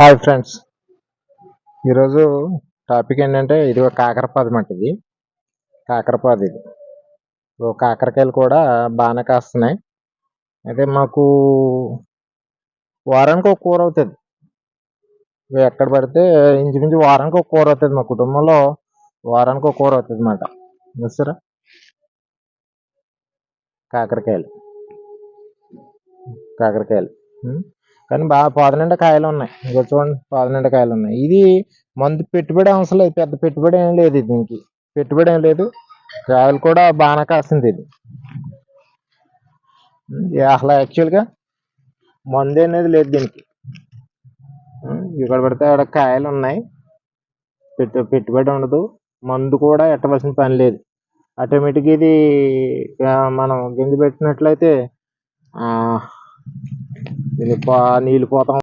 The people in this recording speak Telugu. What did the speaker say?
హాయ్ ఫ్రెండ్స్, ఈరోజు టాపిక్ ఏంటంటే ఇది ఒక కాకరపాదు మాట. ఇది కాకరపాదు. ఇది కాకరకాయలు కూడా బాగానే కాస్తున్నాయి. అయితే మాకు వారానికి ఒక కూర అవుతుంది. ఎక్కడ పడితే ఇంచుమించు వారానికి ఒక కూర అవుతుంది. మా కుటుంబంలో వారానికి ఒక కూర అవుతుంది అన్నమాట. చూస్తారా కాకరకాయలు కాకరకాయలు కానీ బాగా పాదు నిండా కాయలు ఉన్నాయి. ఇంకా చూడండి, పాదు నిండా కాయలు ఉన్నాయి. ఇది మందు పెట్టుబడి అవసరం లేదు, పెద్ద పెట్టుబడి ఏం లేదు. దీనికి పెట్టుబడి ఏం లేదు. కాయలు కూడా బాగానే కాస్తుంది. ఇది అసలు యాక్చువల్గా మందు అనేది లేదు దీనికి. ఇక్కడ పడితే అక్కడ కాయలు ఉన్నాయి. పెట్టుబడి ఉండదు, మందు కూడా ఎట్టవలసిన పని లేదు. ఆటోమేటిక్గా ఇది మనం గింజ పెట్టినట్లయితే ఇది నీళ్ళు పోతాం.